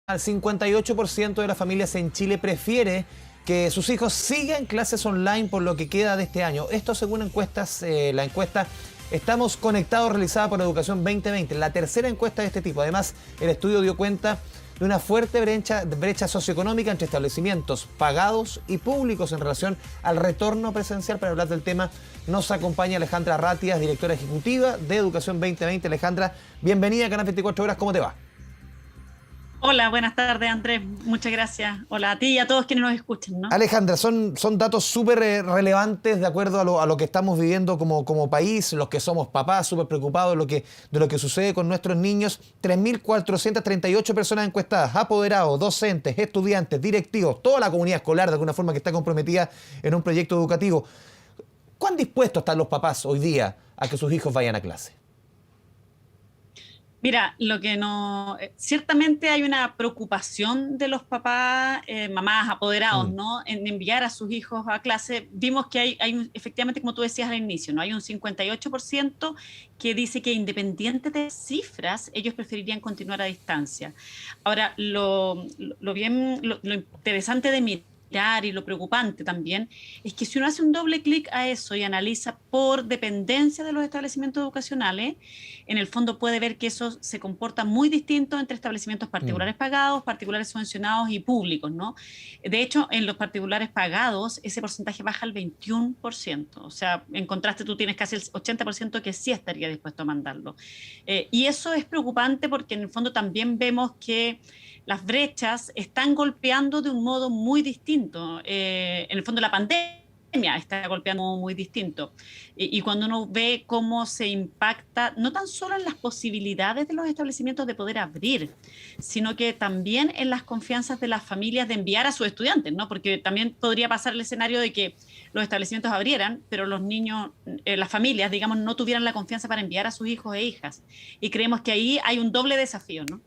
Al 58% de las familias en Chile prefiere que sus hijos sigan clases online por lo que queda de este año. Esto según encuestas, la encuesta Estamos Conectados realizada por Educación 2020, la tercera encuesta de este tipo. Además, el estudio dio cuenta de una fuerte brecha socioeconómica entre establecimientos pagados y públicos en relación al retorno presencial. Para hablar del tema nos acompaña Alejandra Ratias, directora ejecutiva de Educación 2020. Alejandra, bienvenida a Canal 24 Horas, ¿cómo te va? Hola, buenas tardes, Andrés. Muchas gracias. Hola a ti y a todos quienes nos escuchan, ¿no? Alejandra, son datos súper relevantes de acuerdo a lo que estamos viviendo como país, los que somos papás, súper preocupados de lo que sucede con nuestros niños. 3.438 personas encuestadas, apoderados, docentes, estudiantes, directivos, toda la comunidad escolar de alguna forma que está comprometida en un proyecto educativo. ¿Cuán dispuestos están los papás hoy día a que sus hijos vayan a clase? Mira, lo que no, ciertamente hay una preocupación de los papás, mamás, apoderados, Mm. ¿no? En enviar a sus hijos a clase. Vimos que efectivamente, como tú decías al inicio, ¿no? Hay un 58% que dice que independiente de cifras, ellos preferirían continuar a distancia. Ahora, lo interesante de mirar y lo preocupante también es que si uno hace un doble clic a eso y analiza por dependencia de los establecimientos educacionales, en el fondo puede ver que eso se comporta muy distinto entre establecimientos Mm. particulares pagados, particulares subvencionados y públicos, ¿no? De hecho, en los particulares pagados ese porcentaje baja al 21%. O sea, en contraste tú tienes casi el 80% que sí estaría dispuesto a mandarlo. Y eso es preocupante porque en el fondo también vemos que las brechas están golpeando de un modo muy distinto. En el fondo la pandemia está golpeando muy distinto. Y cuando uno ve cómo se impacta, no tan solo en las posibilidades de los establecimientos de poder abrir, sino que también en las confianzas de las familias de enviar a sus estudiantes, ¿no? Porque también podría pasar el escenario de que los establecimientos abrieran, pero los niños, las familias, digamos, no tuvieran la confianza para enviar a sus hijos e hijas. Y creemos que ahí hay un doble desafío, ¿no?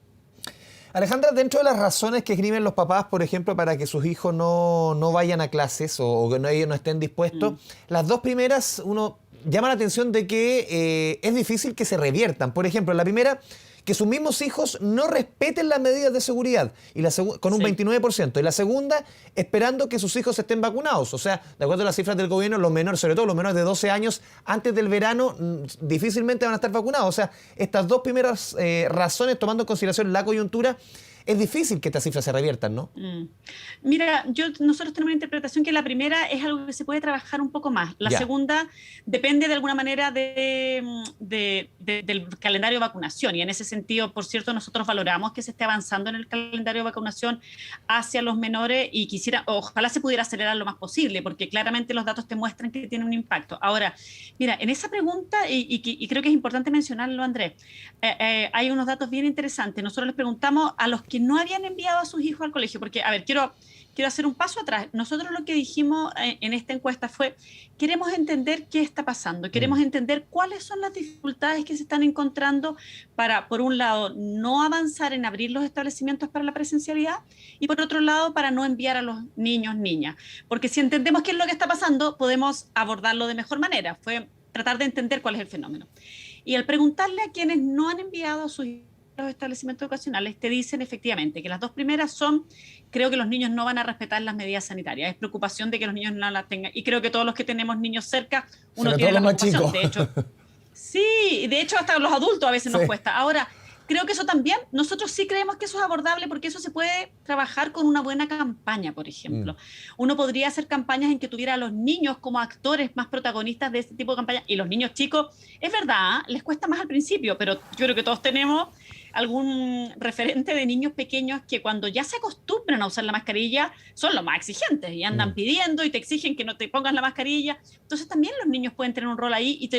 Alejandra, dentro de las razones que escriben los papás, por ejemplo, para que sus hijos no vayan a clases o que ellos no estén dispuestos, Mm. las dos primeras, uno llama la atención de que es difícil que se reviertan. Por ejemplo, la primera, que sus mismos hijos no respeten las medidas de seguridad, y con un Sí. 29%. Y la segunda, esperando que sus hijos estén vacunados. O sea, de acuerdo a las cifras del gobierno, los menores, sobre todo los menores de 12 años, antes del verano, difícilmente van a estar vacunados. O sea, estas dos primeras razones, tomando en consideración la coyuntura, es difícil que estas cifras se reviertan, ¿no? Mm. Mira, nosotros tenemos una interpretación que la primera es algo que se puede trabajar un poco más. La Ya. segunda depende de alguna manera del calendario de vacunación. Y en ese sentido, por cierto, nosotros valoramos que se esté avanzando en el calendario de vacunación hacia los menores y ojalá se pudiera acelerar lo más posible, porque claramente los datos te muestran que tiene un impacto. Ahora, mira, en esa pregunta, y creo que es importante mencionarlo, Andrés, hay unos datos bien interesantes. Nosotros les preguntamos a los que no habían enviado a sus hijos al colegio, porque, a ver, quiero hacer un paso atrás. Nosotros lo que dijimos en esta encuesta fue, queremos entender qué está pasando, Mm. queremos entender cuáles son las dificultades que se están encontrando para, por un lado, no avanzar en abrir los establecimientos para la presencialidad y, por otro lado, para no enviar a los niños, niñas. Porque si entendemos qué es lo que está pasando, podemos abordarlo de mejor manera. Fue tratar de entender cuál es el fenómeno. Y al preguntarle a quienes no han enviado a sus hijos a los establecimientos educacionales, te dicen efectivamente que las dos primeras son, creo que los niños no van a respetar las medidas sanitarias, es preocupación de que los niños no las tengan. Y creo que todos los que tenemos niños cerca, uno Sobre todo tiene los la más preocupación. chicos. De hecho, sí, de hecho hasta los adultos a veces Sí. nos cuesta. Ahora, creo que eso también, nosotros sí creemos que eso es abordable porque eso se puede trabajar con una buena campaña, por Mm. ejemplo. Uno podría hacer campañas en que tuviera a los niños como actores más protagonistas de este tipo de campañas. Y los niños chicos, es verdad, les cuesta más al principio, pero yo creo que todos tenemos algún referente de niños pequeños que cuando ya se acostumbran a usar la mascarilla son los más exigentes y andan Mm. pidiendo y te exigen que no te pongas la mascarilla. Entonces también los niños pueden tener un rol ahí y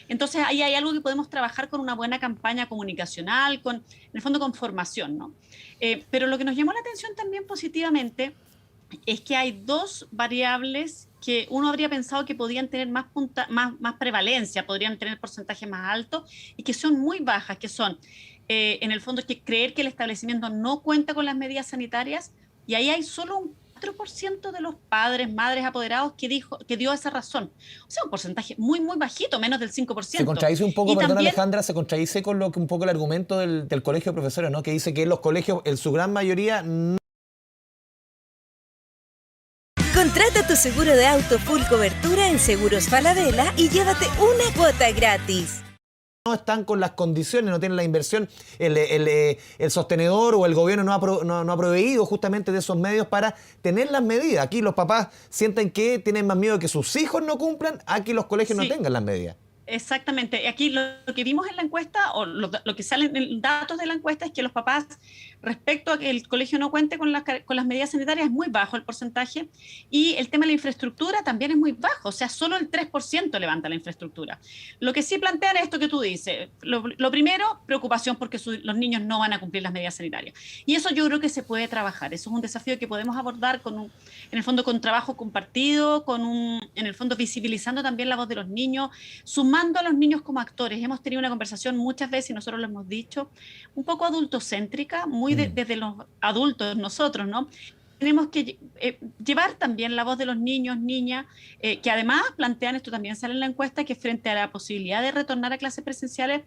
entonces ahí hay algo que podemos trabajar con una buena campaña comunicacional, en el fondo con formación, ¿no? Pero lo que nos llamó la atención también positivamente es que hay dos variables que uno habría pensado que podían tener más prevalencia, podrían tener porcentajes más altos y que son muy bajas, que son, en el fondo, que creer que el establecimiento no cuenta con las medidas sanitarias y ahí hay solo un 4% de los padres, madres apoderados que dio esa razón. O sea, un porcentaje muy, muy bajito, menos del 5%. Se contradice un poco, y perdón también, Alejandra, se contradice con lo que un poco el argumento del colegio de profesores, ¿no? Que dice que los colegios, en su gran mayoría, no Contrata tu seguro de auto full cobertura en Seguros Falabella y llévate una cuota gratis. están con las condiciones, no tienen la inversión, el sostenedor o el gobierno no ha proveído justamente de esos medios para tener las medidas. Aquí los papás sienten que tienen más miedo que sus hijos no cumplan a que los colegios no tengan las medidas. Exactamente. Aquí lo que vimos en la encuesta, o lo que salen en datos de la encuesta, es que los papás, respecto a que el colegio no cuente con las medidas sanitarias, es muy bajo el porcentaje, y el tema de la infraestructura también es muy bajo, o sea, solo el 3% levanta la infraestructura. Lo que sí plantean es esto que tú dices. Lo primero, preocupación porque los niños no van a cumplir las medidas sanitarias. Y eso yo creo que se puede trabajar. Eso es un desafío que podemos abordar en el fondo con trabajo compartido, en el fondo visibilizando también la voz de los niños, sumando a los niños como actores. Hemos tenido una conversación muchas veces, y nosotros lo hemos dicho, un poco adultocéntrica, muy desde los adultos nosotros, ¿no? Tenemos que llevar también la voz de los niños, niñas, que además plantean, esto también sale en la encuesta, que frente a la posibilidad de retornar a clases presenciales,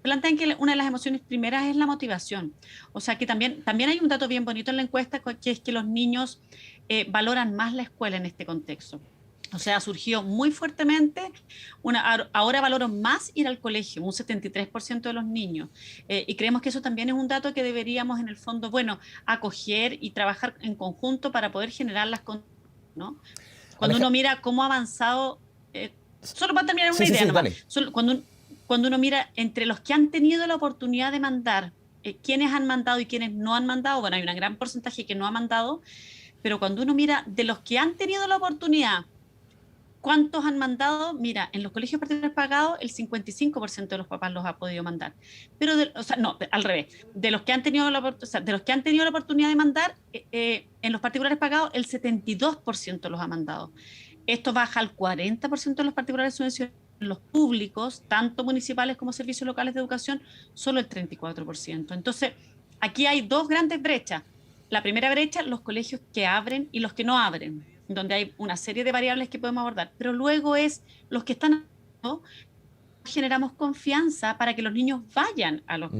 plantean que una de las emociones primeras es la motivación. O sea que también hay un dato bien bonito en la encuesta, que es que los niños valoran más la escuela en este contexto. O sea, surgió muy fuertemente, ahora valoro más ir al colegio, un 73% de los niños. Y creemos que eso también es un dato que deberíamos, en el fondo, acoger y trabajar en conjunto para poder generar las condiciones, ¿no? Cuando uno mira cómo ha avanzado, solo para terminar una idea nomás. Cuando uno mira entre los que han tenido la oportunidad de mandar, quiénes han mandado y quiénes no han mandado, bueno, hay un gran porcentaje que no ha mandado, pero cuando uno mira de los que han tenido la oportunidad, ¿cuántos han mandado? Mira, en los colegios particulares pagados, el 55% de los papás los ha podido mandar. Pero, al revés. De los que han tenido la oportunidad de mandar, en los particulares pagados, el 72% los ha mandado. Esto baja al 40% de los particulares subvencionados. En los públicos, tanto municipales como servicios locales de educación, solo el 34%. Entonces, aquí hay dos grandes brechas. La primera brecha, los colegios que abren y los que no abren, donde hay una serie de variables que podemos abordar, pero luego es los que están, ¿no? Generamos confianza para que los niños vayan a los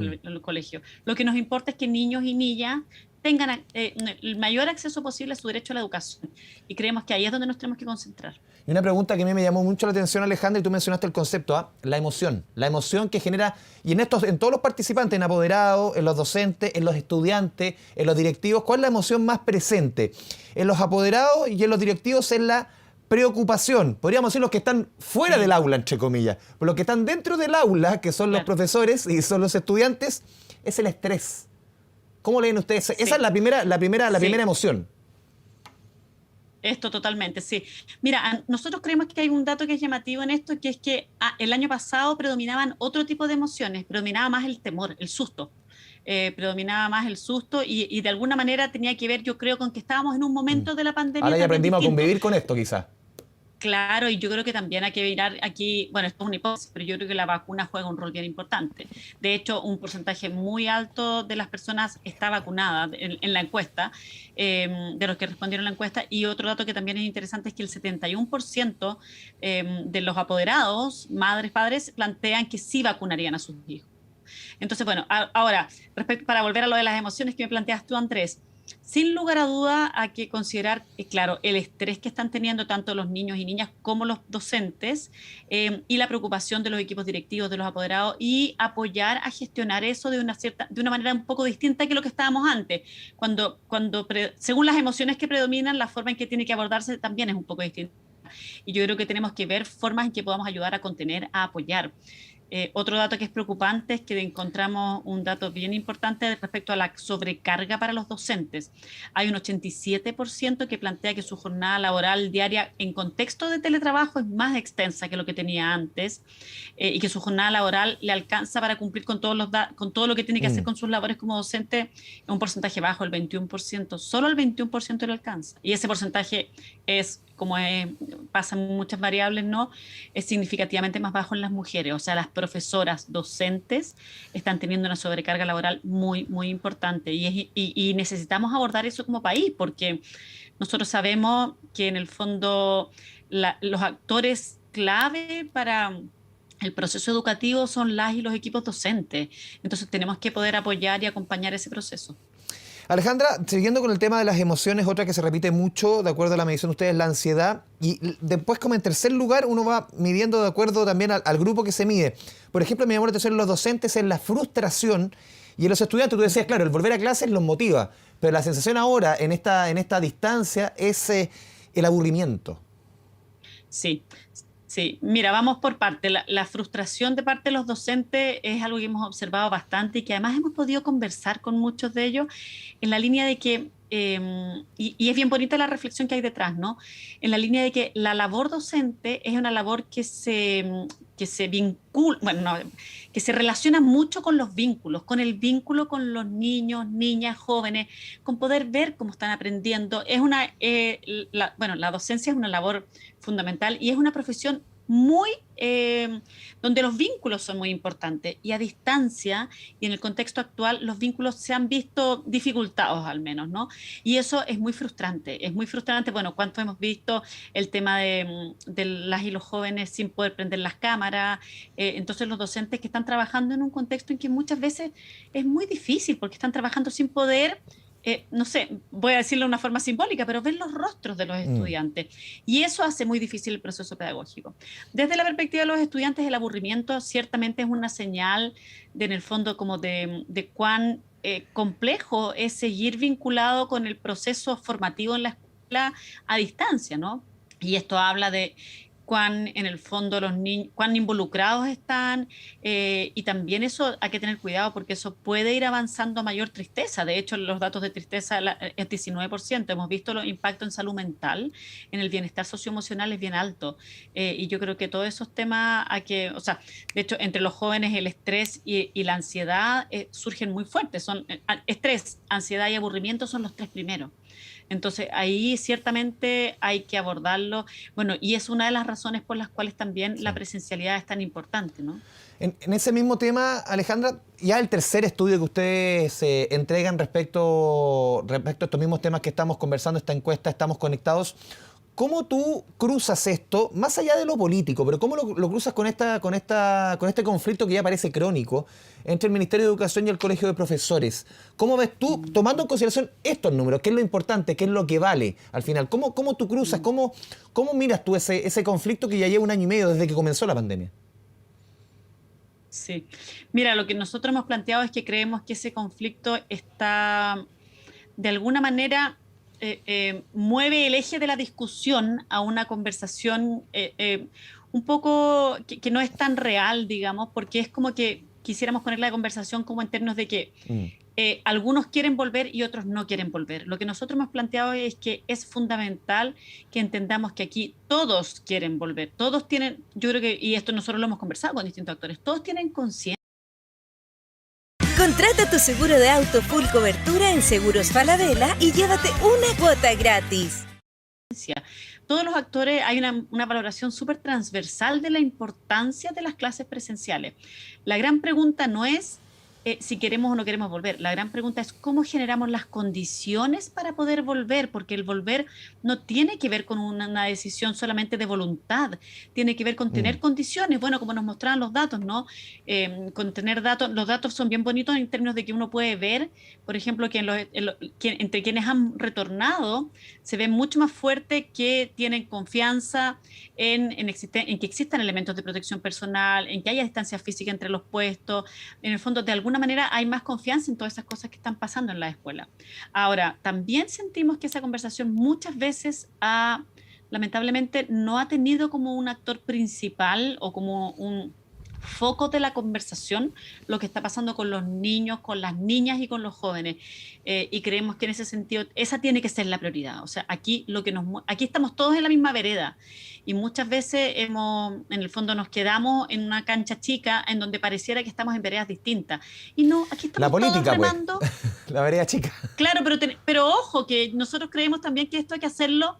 colegios. Lo que nos importa es que niños y niñas tengan el mayor acceso posible a su derecho a la educación, y creemos que ahí es donde nos tenemos que concentrar. Y una pregunta que a mí me llamó mucho la atención, Alejandra, y tú mencionaste el concepto, la emoción que genera, y en todos los participantes, en apoderados, en los docentes, en los estudiantes, en los directivos, ¿cuál es la emoción más presente? En los apoderados y en los directivos es la preocupación, podríamos decir los que están fuera del aula, entre comillas, pero los que están dentro del aula, que son los profesores y son los estudiantes, es el estrés. ¿Cómo leen ustedes? Sí. Esa es la primera emoción. Esto totalmente, sí. Mira, nosotros creemos que hay un dato que es llamativo en esto, que es que el año pasado predominaban otro tipo de emociones, predominaba más el temor, el susto. Predominaba más el susto y de alguna manera tenía que ver, yo creo, con que estábamos en un momento de la pandemia. Ahora ya aprendimos a convivir con esto, quizás. Claro, y yo creo que también hay que mirar aquí, bueno, esto es una hipótesis, pero yo creo que la vacuna juega un rol bien importante. De hecho, un porcentaje muy alto de las personas está vacunada en la encuesta, de los que respondieron a la encuesta. Y otro dato que también es interesante es que el 71% de los apoderados, madres, padres, plantean que sí vacunarían a sus hijos. Entonces, bueno, ahora, para volver a lo de las emociones que me planteas tú, Andrés, sin lugar a duda hay que considerar, claro, el estrés que están teniendo tanto los niños y niñas como los docentes, y la preocupación de los equipos directivos, de los apoderados, y apoyar a gestionar eso de una manera un poco distinta que lo que estábamos antes. Según las emociones que predominan, la forma en que tiene que abordarse también es un poco distinta. Y yo creo que tenemos que ver formas en que podamos ayudar a contener, a apoyar. Otro dato que es preocupante es que encontramos un dato bien importante respecto a la sobrecarga para los docentes. Hay un 87% que plantea que su jornada laboral diaria en contexto de teletrabajo es más extensa que lo que tenía antes, y que su jornada laboral le alcanza para cumplir con todo lo que tiene que hacer con sus labores como docente. Un porcentaje bajo, el 21%, solo el 21% le alcanza. Y ese porcentaje es como pasan muchas variables, ¿no? Es significativamente más bajo en las mujeres. O sea, las profesoras docentes están teniendo una sobrecarga laboral muy, muy importante y necesitamos abordar eso como país, porque nosotros sabemos que en el fondo los actores clave para el proceso educativo son las y los equipos docentes. Entonces tenemos que poder apoyar y acompañar ese proceso. Alejandra, siguiendo con el tema de las emociones, otra que se repite mucho, de acuerdo a la medición de ustedes, la ansiedad. Y después, como en tercer lugar, uno va midiendo de acuerdo también al grupo que se mide. Por ejemplo, me llamó la atención en los docentes en la frustración y en los estudiantes. Tú decías, claro, el volver a clases los motiva, pero la sensación ahora, en esta distancia, es el aburrimiento. Sí. Sí, mira, vamos por parte. La frustración de parte de los docentes es algo que hemos observado bastante y que además hemos podido conversar con muchos de ellos en la línea de que, y es bien bonita la reflexión que hay detrás, ¿no? En la línea de que la labor docente es una labor que se vincula, bueno, no, que se relaciona mucho con los vínculos, con el vínculo con los niños, niñas, jóvenes, con poder ver cómo están aprendiendo. Bueno, la docencia es una labor fundamental y es una profesión muy, donde los vínculos son muy importantes y a distancia y en el contexto actual los vínculos se han visto dificultados al menos, ¿no? Y eso es muy frustrante, bueno, cuánto hemos visto el tema de las y los jóvenes sin poder prender las cámaras, entonces los docentes que están trabajando en un contexto en que muchas veces es muy difícil porque están trabajando sin poder no sé, voy a decirlo de una forma simbólica, pero ver los rostros de los estudiantes. Y eso hace muy difícil el proceso pedagógico. Desde la perspectiva de los estudiantes, el aburrimiento ciertamente es una señal en el fondo como de cuán complejo es seguir vinculado con el proceso formativo en la escuela a distancia, ¿no? Y esto habla de cuán en el fondo los niños, cuán involucrados están, y también eso hay que tener cuidado porque eso puede ir avanzando a mayor tristeza. De hecho, los datos de tristeza es 19%. Hemos visto los impactos en salud mental, en el bienestar socioemocional es bien alto. Y yo creo que todos esos temas o sea, de hecho, entre los jóvenes el estrés y la ansiedad surgen muy fuertes. Estrés, ansiedad y aburrimiento son los tres primeros. Entonces, ahí ciertamente hay que abordarlo. Bueno, y es una de las razones por las cuales también la presencialidad es tan importante, ¿no? En ese mismo tema, Alejandra, ya el tercer estudio que ustedes entregan respecto a estos mismos temas que estamos conversando, esta encuesta, Estamos Conectados, ¿cómo tú cruzas esto, más allá de lo político, pero cómo lo cruzas con este conflicto que ya parece crónico entre el Ministerio de Educación y el Colegio de Profesores? ¿Cómo ves tú, tomando en consideración estos números, qué es lo importante, qué es lo que vale al final? ¿Cómo tú cruzas, cómo miras tú ese conflicto que ya lleva 1 año y medio desde que comenzó la pandemia? Sí. Mira, lo que nosotros hemos planteado es que creemos que ese conflicto está, de alguna manera, mueve el eje de la discusión a una conversación un poco que no es tan real, digamos, porque es como que quisiéramos poner la conversación como en términos de que algunos quieren volver y otros no quieren volver. Lo que nosotros hemos planteado es que es fundamental que entendamos que aquí todos quieren volver, todos tienen, yo creo que, y esto nosotros lo hemos conversado con distintos actores, todos tienen conciencia. Contrata tu seguro de auto full cobertura en Seguros Falabella y llévate una cuota gratis. Todos los actores, hay una valoración súper transversal de la importancia de las clases presenciales. La gran pregunta no es si queremos o no queremos volver. La gran pregunta es cómo generamos las condiciones para poder volver, porque el volver no tiene que ver con una decisión solamente de voluntad, tiene que ver con tener condiciones. Bueno, como nos mostraban los datos, ¿no? Con tener datos, los datos son bien bonitos en términos de que uno puede ver, por ejemplo, que entre quienes han retornado se ve mucho más fuerte que tienen confianza en que existan elementos de protección personal, en que haya distancia física entre los puestos. En el fondo, de alguna manera hay más confianza en todas esas cosas que están pasando en la escuela. Ahora, también sentimos que esa conversación muchas veces lamentablemente no ha tenido como un actor principal o como un foco de la conversación lo que está pasando con los niños, con las niñas y con los jóvenes, y creemos que en ese sentido esa tiene que ser la prioridad. O sea, aquí estamos todos en la misma vereda y muchas veces en el fondo nos quedamos en una cancha chica en donde pareciera que estamos en veredas distintas y no, aquí estamos la política, todos remando. Pues. La vereda chica. Claro, pero ojo, que nosotros creemos también que esto hay que hacerlo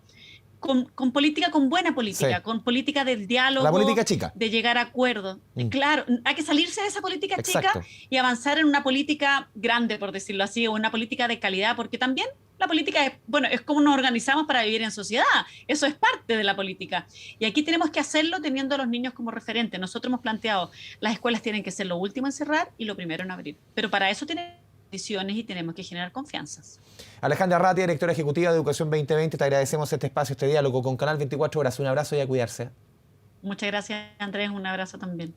con política, con buena política, Sí. con política del diálogo. La política chica. De llegar a acuerdos. Claro, hay que salirse de esa política Exacto. chica y avanzar en una política grande, por decirlo así, o una política de calidad, porque también la política es, bueno, es como nos organizamos para vivir en sociedad. Eso es parte de la política. Y aquí tenemos que hacerlo teniendo a los niños como referente. Nosotros hemos planteado, las escuelas tienen que ser lo último en cerrar y lo primero en abrir. Pero para eso tienen condiciones y tenemos que generar confianzas. Alejandra Ratia, directora ejecutiva de Educación 2020, te agradecemos este espacio, este diálogo con Canal 24 Horas. Un abrazo y a cuidarse. Muchas gracias, Andrés. Un abrazo también.